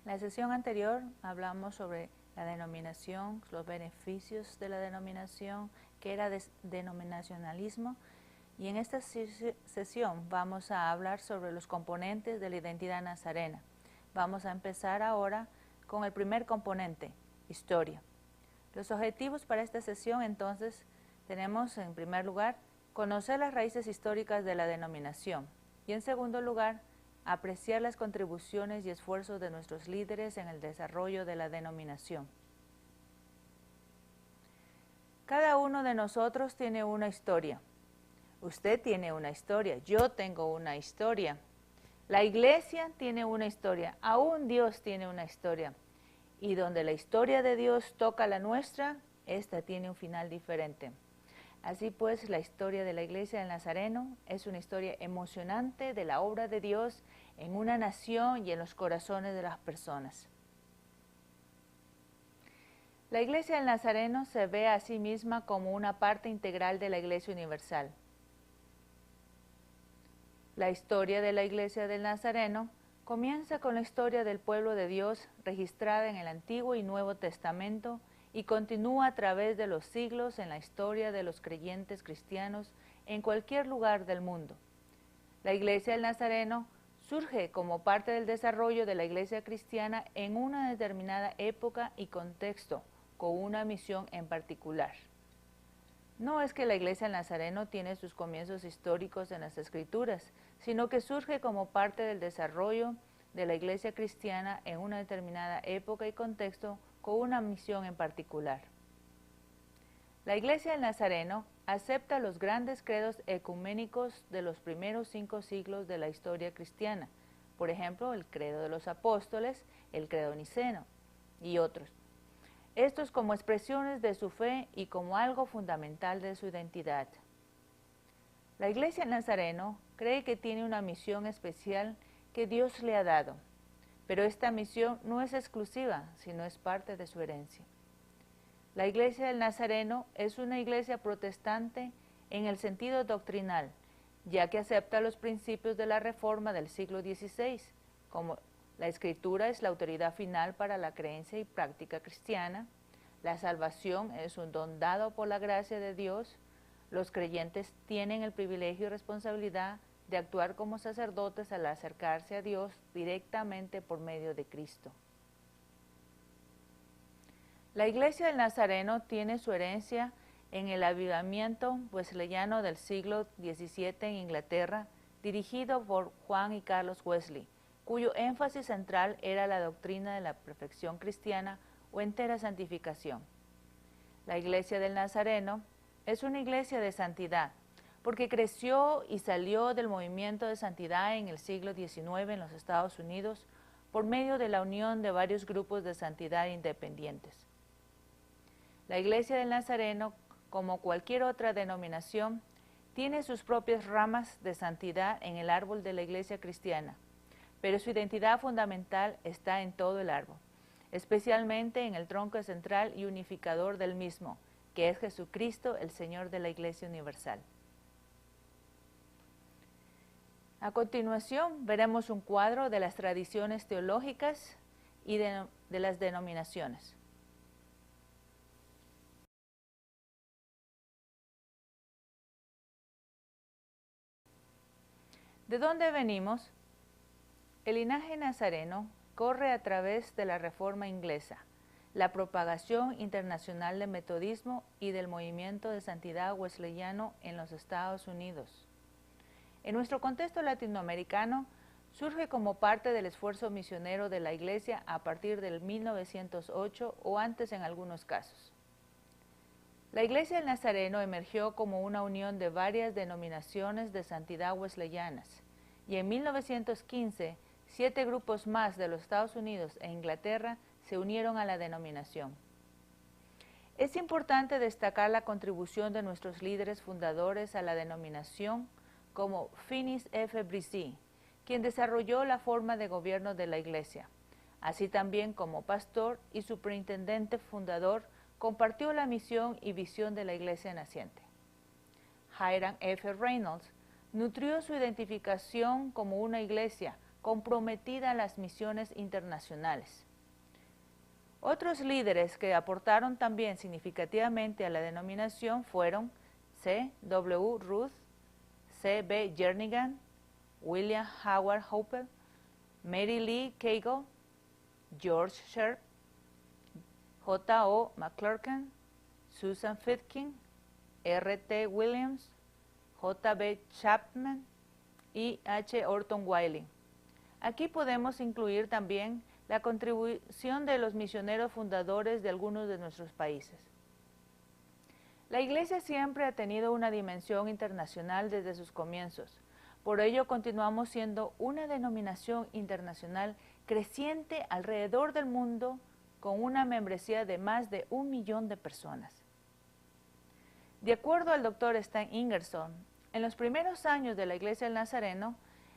En la sesión anterior hablamos sobre la denominación, los beneficios de la denominación, qué era denominacionalismo, y en esta sesión vamos a hablar sobre los componentes de la identidad nazarena. Vamos a empezar ahora con el primer componente, historia. Los objetivos para esta sesión entonces tenemos en primer lugar conocer las raíces históricas de la denominación y en segundo lugar apreciar las contribuciones y esfuerzos de nuestros líderes en el desarrollo de la denominación. Cada uno de nosotros tiene una historia. Usted tiene una historia, yo tengo una historia. La iglesia tiene una historia, aún Dios tiene una historia. Y donde la historia de Dios toca la nuestra, esta tiene un final diferente. Así pues, la historia de la Iglesia del Nazareno es una historia emocionante de la obra de Dios en una nación y en los corazones de las personas. La Iglesia del Nazareno se ve a sí misma como una parte integral de la Iglesia Universal. La historia de la Iglesia del Nazareno comienza con la historia del pueblo de Dios registrada en el Antiguo y Nuevo Testamento y continúa a través de los siglos en la historia de los creyentes cristianos en cualquier lugar del mundo. La Iglesia del Nazareno surge como parte del desarrollo de la Iglesia cristiana en una determinada época y contexto, con una misión en particular. No es que la Iglesia del Nazareno tiene sus comienzos históricos en las Escrituras, sino que surge como parte del desarrollo de la Iglesia cristiana en una determinada época y contexto con una misión en particular. La Iglesia del Nazareno acepta los grandes credos ecuménicos de los primeros 5 siglos de la historia cristiana, por ejemplo, el credo de los apóstoles, el credo niceno y otros. Estos como expresiones de su fe y como algo fundamental de su identidad. La Iglesia del Nazareno cree que tiene una misión especial que Dios le ha dado, pero esta misión no es exclusiva, sino es parte de su herencia. La Iglesia del Nazareno es una iglesia protestante en el sentido doctrinal, ya que acepta los principios de la Reforma del siglo XVI, como la Escritura es la autoridad final para la creencia y práctica cristiana, la salvación es un don dado por la gracia de Dios, los creyentes tienen el privilegio y responsabilidad de actuar como sacerdotes al acercarse a Dios directamente por medio de Cristo. La Iglesia del Nazareno tiene su herencia en el avivamiento wesleyano del siglo XVII en Inglaterra, dirigido por Juan y Carlos Wesley, cuyo énfasis central era la doctrina de la perfección cristiana o entera santificación. La Iglesia del Nazareno es una iglesia de santidad, porque creció y salió del movimiento de santidad en el siglo XIX en los Estados Unidos por medio de la unión de varios grupos de santidad independientes. La Iglesia del Nazareno, como cualquier otra denominación, tiene sus propias ramas de santidad en el árbol de la Iglesia cristiana, pero su identidad fundamental está en todo el árbol, especialmente en el tronco central y unificador del mismo, que es Jesucristo, el Señor de la Iglesia Universal. A continuación, veremos un cuadro de las tradiciones teológicas y de las denominaciones. ¿De dónde venimos? El linaje nazareno corre a través de la Reforma inglesa, la propagación internacional del metodismo y del movimiento de santidad wesleyano en los Estados Unidos. En nuestro contexto latinoamericano, surge como parte del esfuerzo misionero de la Iglesia a partir del 1908 o antes en algunos casos. La Iglesia del Nazareno emergió como una unión de varias denominaciones de santidad wesleyanas y en 1915 7 grupos más de los Estados Unidos e Inglaterra se unieron a la denominación. Es importante destacar la contribución de nuestros líderes fundadores a la denominación como Phineas F. Bresee, quien desarrolló la forma de gobierno de la Iglesia. Así también como pastor y superintendente fundador, compartió la misión y visión de la Iglesia naciente. Hiram F. Reynolds nutrió su identificación como una iglesia comprometida a las misiones internacionales. Otros líderes que aportaron también significativamente a la denominación fueron C. W. Ruth, C. B. Jernigan, William Howard Hopper, Mary Lee Cagle, George Sharp, J. O. McClurkin, Susan Fitkin, R. T. Williams, J. B. Chapman y H. Orton Wiley. Aquí podemos incluir también la contribución de los misioneros fundadores de algunos de nuestros países. La Iglesia siempre ha tenido una dimensión internacional desde sus comienzos. Por ello, continuamos siendo una denominación internacional creciente alrededor del mundo con una membresía de más de 1 millón de personas. De acuerdo al Dr. Stan Ingersoll, en los primeros años de la Iglesia del Nazareno,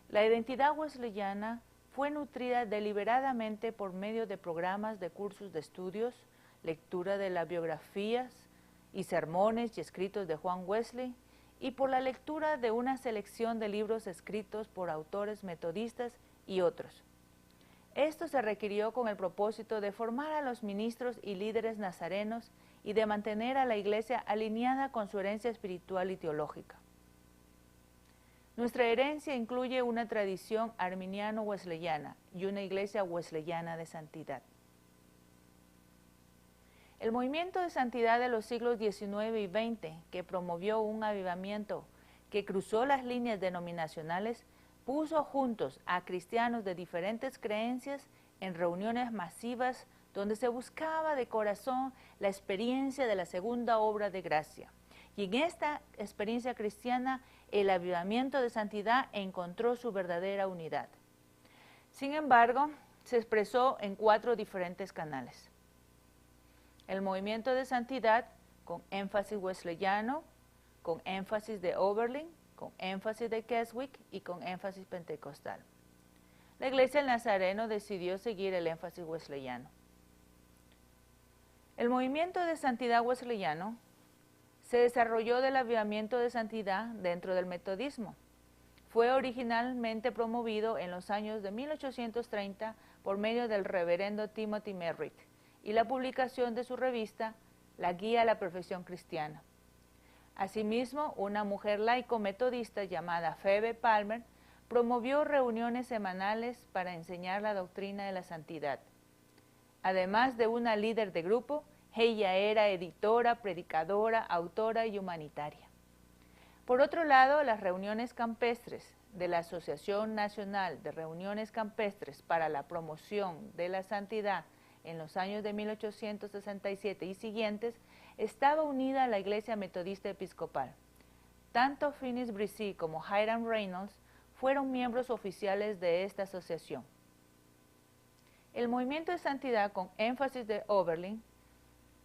la identidad wesleyana fue nutrida deliberadamente por medio de programas de cursos de estudios, lectura de las biografías y sermones y escritos de Juan Wesley, y por la lectura de una selección de libros escritos por autores metodistas y otros. Esto se requirió con el propósito de formar a los ministros y líderes nazarenos y de mantener a la Iglesia alineada con su herencia espiritual y teológica. Nuestra herencia incluye una tradición arminiano-wesleyana y una iglesia wesleyana de santidad. El movimiento de santidad de los siglos XIX y XX, que promovió un avivamiento que cruzó las líneas denominacionales, puso juntos a cristianos de diferentes creencias en reuniones masivas donde se buscaba de corazón la experiencia de la segunda obra de gracia. Y en esta experiencia cristiana, el avivamiento de santidad encontró su verdadera unidad. Sin embargo, se expresó en 4 diferentes canales. El movimiento de santidad con énfasis wesleyano, con énfasis de Oberlin, con énfasis de Keswick y con énfasis pentecostal. La Iglesia del Nazareno decidió seguir el énfasis wesleyano. El movimiento de santidad wesleyano se desarrolló del avivamiento de santidad dentro del metodismo. Fue originalmente promovido en los años de 1830 por medio del reverendo Timothy Merritt y la publicación de su revista La Guía a la Perfección Cristiana. Asimismo, una mujer laico-metodista llamada Phoebe Palmer promovió reuniones semanales para enseñar la doctrina de la santidad. Además de una líder de grupo, ella era editora, predicadora, autora y humanitaria. Por otro lado, las reuniones campestres de la Asociación Nacional de Reuniones Campestres para la Promoción de la Santidad en los años de 1867 y siguientes, estaba unida a la Iglesia Metodista Episcopal. Tanto Finis Brisey como Hiram Reynolds fueron miembros oficiales de esta asociación. El movimiento de santidad con énfasis de Oberlin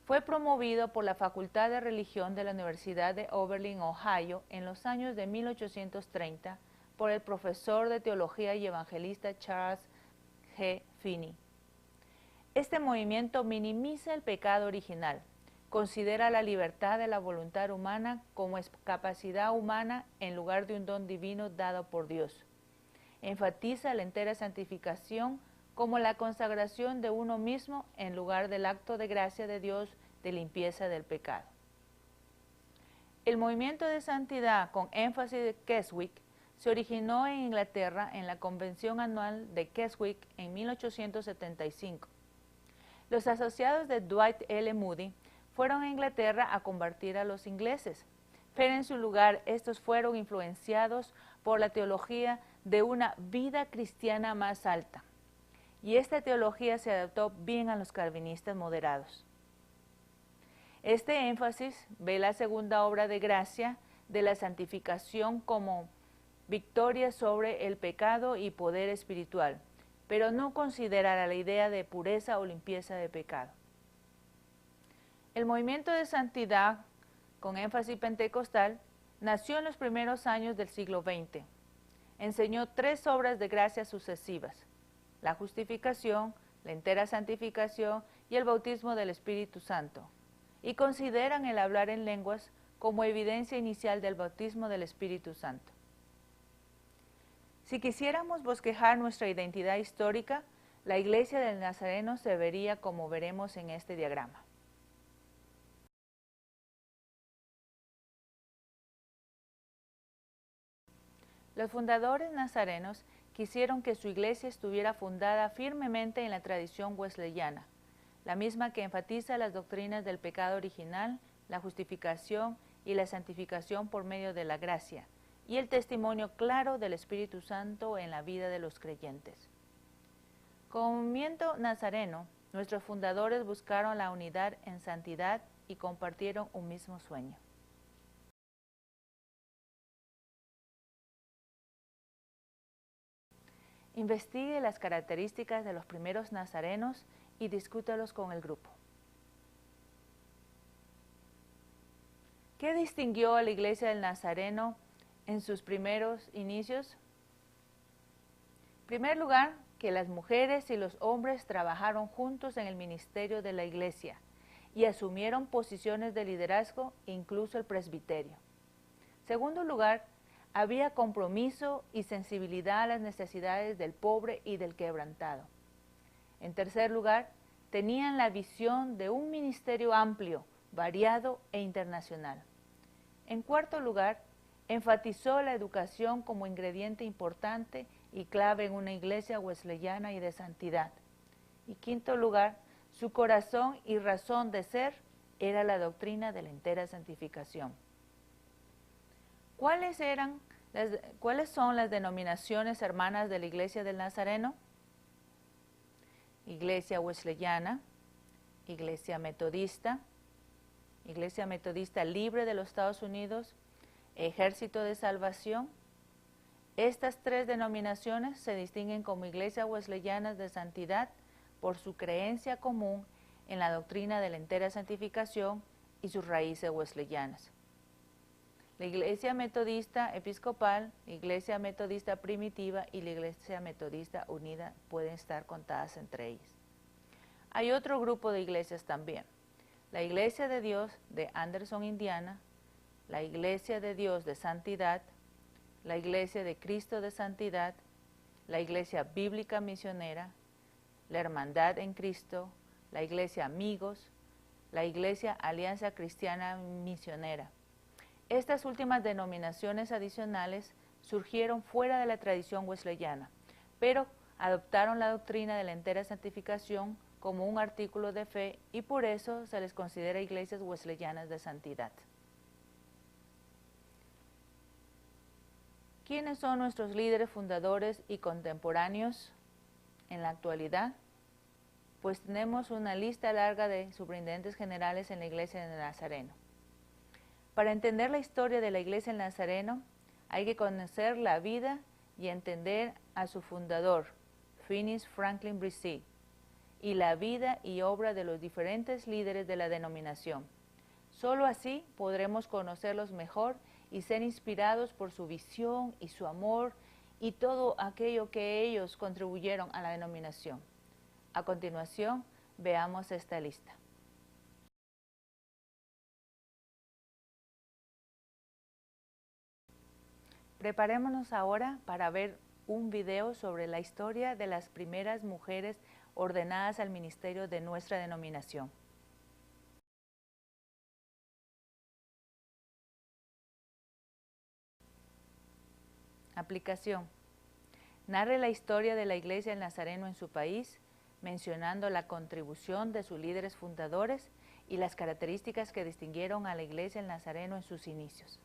fue promovido por la Facultad de Religión de la Universidad de Oberlin, Ohio, en los años de 1830 por el profesor de teología y evangelista Charles G. Finney. Este movimiento minimiza el pecado original, considera la libertad de la voluntad humana como capacidad humana en lugar de un don divino dado por Dios. Enfatiza la entera santificación como la consagración de uno mismo en lugar del acto de gracia de Dios de limpieza del pecado. El movimiento de santidad con énfasis de Keswick se originó en Inglaterra en la Convención Anual de Keswick en 1875. Los asociados de Dwight L. Moody fueron a Inglaterra a convertir a los ingleses, pero en su lugar estos fueron influenciados por la teología de una vida cristiana más alta. Y esta teología se adaptó bien a los calvinistas moderados. Este énfasis ve la segunda obra de gracia de la santificación como victoria sobre el pecado y poder espiritual, pero no considera la idea de pureza o limpieza de pecado. El movimiento de santidad, con énfasis pentecostal, nació en los primeros años del siglo XX. Enseñó 3 obras de gracia sucesivas: la justificación, la entera santificación y el bautismo del Espíritu Santo, y consideran el hablar en lenguas como evidencia inicial del bautismo del Espíritu Santo. Si quisiéramos bosquejar nuestra identidad histórica, la Iglesia del Nazareno se vería como veremos en este diagrama. Los fundadores nazarenos quisieron que su iglesia estuviera fundada firmemente en la tradición wesleyana, la misma que enfatiza las doctrinas del pecado original, la justificación y la santificación por medio de la gracia, y el testimonio claro del Espíritu Santo en la vida de los creyentes. Como movimiento nazareno, nuestros fundadores buscaron la unidad en santidad y compartieron un mismo sueño. Investigue las características de los primeros nazarenos y discútalos con el grupo. ¿Qué distinguió a la Iglesia del Nazareno en sus primeros inicios? En primer lugar, que las mujeres y los hombres trabajaron juntos en el ministerio de la Iglesia y asumieron posiciones de liderazgo, incluso el presbiterio. En segundo lugar, había compromiso y sensibilidad a las necesidades del pobre y del quebrantado. En tercer lugar, tenían la visión de un ministerio amplio, variado e internacional. En cuarto lugar, enfatizó la educación como ingrediente importante y clave en una iglesia wesleyana y de santidad. Y quinto lugar, su corazón y razón de ser era la doctrina de la entera santificación. ¿Cuáles son las denominaciones hermanas de la Iglesia del Nazareno? Iglesia Wesleyana, Iglesia Metodista Libre de los Estados Unidos, Ejército de Salvación. Estas tres denominaciones se distinguen como iglesias wesleyanas de santidad por su creencia común en la doctrina de la entera santificación y sus raíces wesleyanas. La Iglesia Metodista Episcopal, la Iglesia Metodista Primitiva y la Iglesia Metodista Unida pueden estar contadas entre ellas. Hay otro grupo de iglesias también. La Iglesia de Dios de Anderson, Indiana, la Iglesia de Dios de Santidad, la Iglesia de Cristo de Santidad, la Iglesia Bíblica Misionera, la Hermandad en Cristo, la Iglesia Amigos, la Iglesia Alianza Cristiana Misionera. Estas últimas denominaciones adicionales surgieron fuera de la tradición wesleyana, pero adoptaron la doctrina de la entera santificación como un artículo de fe y por eso se les considera iglesias wesleyanas de santidad. ¿Quiénes son nuestros líderes fundadores y contemporáneos en la actualidad? Pues tenemos una lista larga de superintendentes generales en la Iglesia de Nazareno. Para entender la historia de la Iglesia del Nazareno, hay que conocer la vida y entender a su fundador, Phineas Franklin Bresee, y la vida y obra de los diferentes líderes de la denominación. Solo así podremos conocerlos mejor y ser inspirados por su visión y su amor y todo aquello que ellos contribuyeron a la denominación. A continuación, veamos esta lista. Preparémonos ahora para ver un video sobre la historia de las primeras mujeres ordenadas al ministerio de nuestra denominación. Aplicación. Narre la historia de la Iglesia del Nazareno en su país, mencionando la contribución de sus líderes fundadores y las características que distinguieron a la Iglesia del Nazareno en sus inicios.